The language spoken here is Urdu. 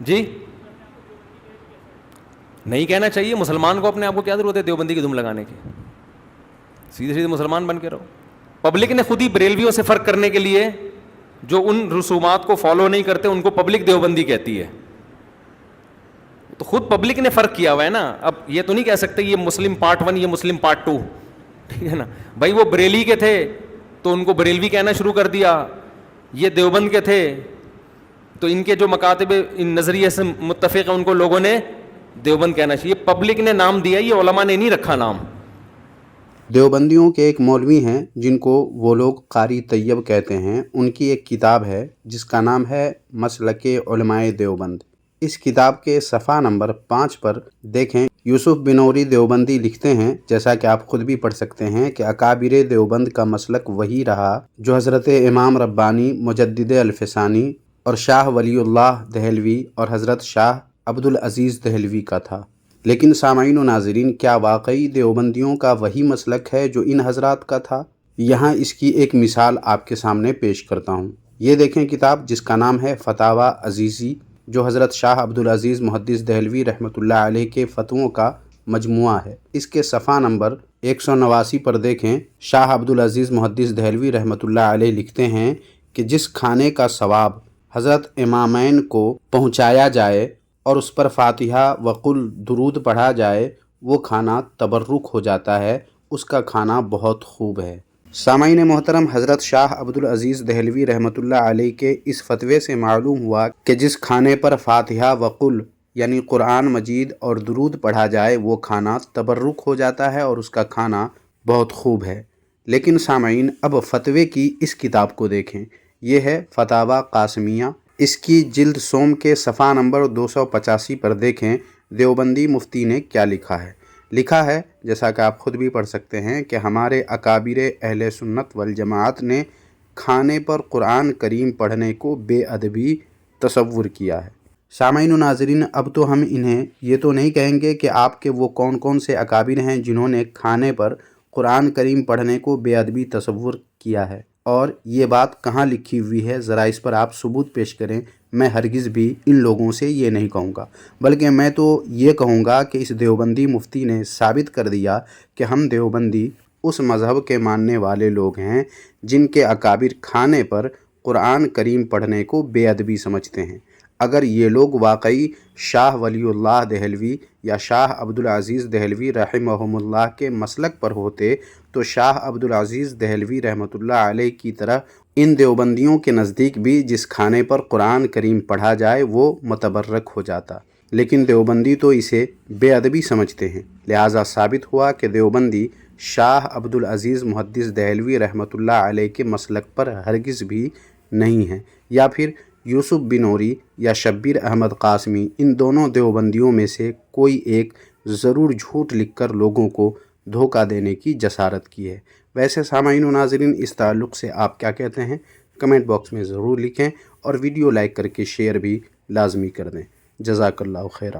جی نہیں کہنا چاہیے، مسلمان کو اپنے آپ کو کیا ضرورت ہے دیوبندی کی دھوم لگانے کی، سیدھے سیدھے مسلمان بن کے رہو. پبلک نے خود ہی بریلویوں سے فرق کرنے کے لیے جو ان رسومات کو فالو نہیں کرتے ان کو پبلک دیوبندی کہتی ہے. تو خود پبلک نے فرق کیا ہوا ہے نا. اب یہ تو نہیں کہہ سکتے یہ مسلم پارٹ 1 یہ مسلم پارٹ 2، ٹھیک ہے نا. بھائی وہ بریلی کے تھے تو ان کو بریلوی کہنا شروع کر دیا، یہ دیوبند کے تھے تو ان کے جو مکاتب ان نظریے سے متفق ہیں ان کو لوگوں نے دیوبند کہنا چاہیے. پبلک نے نام دیا، یہ علماء نے نہیں رکھا نام. دیوبندیوں کے ایک مولوی ہیں جن کو وہ لوگ قاری طیب کہتے ہیں، ان کی ایک کتاب ہے جس کا نام ہے مسلک علماء دیوبند. اس کتاب کے صفحہ نمبر 5 پر دیکھیں، یوسف بنوری دیوبندی لکھتے ہیں، جیسا کہ آپ خود بھی پڑھ سکتے ہیں، کہ اکابر دیوبند کا مسلک وہی رہا جو حضرت امام ربانی مجدد الفسانی اور شاہ ولی اللہ دہلوی اور حضرت شاہ عبدالعزیز دہلوی کا تھا. لیکن سامعین و ناظرین، کیا واقعی دیوبندیوں کا وہی مسلک ہے جو ان حضرات کا تھا؟ یہاں اس کی ایک مثال آپ کے سامنے پیش کرتا ہوں. یہ دیکھیں کتاب جس کا نام ہے فتاوی عزیزی، جو حضرت شاہ عبدالعزیز محدث دہلوی رحمۃ اللہ علیہ کے فتووں کا مجموعہ ہے. اس کے صفحہ نمبر 189 پر دیکھیں، شاہ عبدالعزیز محدث دہلوی رحمۃ اللہ علیہ لکھتے ہیں کہ جس کھانے کا ثواب حضرت امامین کو پہنچایا جائے اور اس پر فاتحہ وقل درود پڑھا جائے، وہ کھانا تبرک ہو جاتا ہے، اس کا کھانا بہت خوب ہے. سامعین محترم، حضرت شاہ عبدالعزیز دہلوی رحمۃ اللہ علیہ کے اس فتوے سے معلوم ہوا کہ جس کھانے پر فاتحہ وقل یعنی قرآن مجید اور درود پڑھا جائے وہ کھانا تبرک ہو جاتا ہے اور اس کا کھانا بہت خوب ہے. لیکن سامعین، اب فتوے کی اس کتاب کو دیکھیں. یہ ہے فتاوی قاسمیہ. اس کی جلد سوم کے صفحہ نمبر 285 پر دیکھیں دیوبندی مفتی نے کیا لکھا ہے. لکھا ہے، جیسا کہ آپ خود بھی پڑھ سکتے ہیں، کہ ہمارے اکابر اہل سنت والجماعت نے کھانے پر قرآن کریم پڑھنے کو بے ادبی تصور کیا ہے. سامعین و ناظرین، اب تو ہم انہیں یہ تو نہیں کہیں گے کہ آپ کے وہ کون کون سے اکابر ہیں جنہوں نے کھانے پر قرآن کریم پڑھنے کو بے ادبی تصور کیا ہے، اور یہ بات کہاں لکھی ہوئی ہے، ذرا اس پر آپ ثبوت پیش کریں. میں ہرگز بھی ان لوگوں سے یہ نہیں کہوں گا، بلکہ میں تو یہ کہوں گا کہ اس دیوبندی مفتی نے ثابت کر دیا کہ ہم دیوبندی اس مذہب کے ماننے والے لوگ ہیں جن کے اکابر کھانے پر قرآن کریم پڑھنے کو بے ادبی سمجھتے ہیں. اگر یہ لوگ واقعی شاہ ولی اللہ دہلوی یا شاہ عبدالعزیز دہلوی رحمہم اللہ کے مسلک پر ہوتے تو شاہ عبدالعزیز دہلوی رحمۃ اللہ علیہ کی طرح ان دیوبندیوں کے نزدیک بھی جس کھانے پر قرآن کریم پڑھا جائے وہ متبرک ہو جاتا. لیکن دیوبندی تو اسے بے ادبی سمجھتے ہیں، لہٰذا ثابت ہوا کہ دیوبندی شاہ عبدالعزیز محدث دہلوی رحمۃ اللہ علیہ کے مسلک پر ہرگز بھی نہیں ہیں، یا پھر یوسف بنوری یا شبیر احمد قاسمی، ان دونوں دیوبندیوں میں سے کوئی ایک ضرور جھوٹ لکھ کر لوگوں کو دھوکہ دینے کی جسارت کی ہے. ویسے سامعین و ناظرین، اس تعلق سے آپ کیا کہتے ہیں؟ کمنٹ باکس میں ضرور لکھیں، اور ویڈیو لائک کر کے شیئر بھی لازمی کر دیں. جزاک اللہ خیرہ.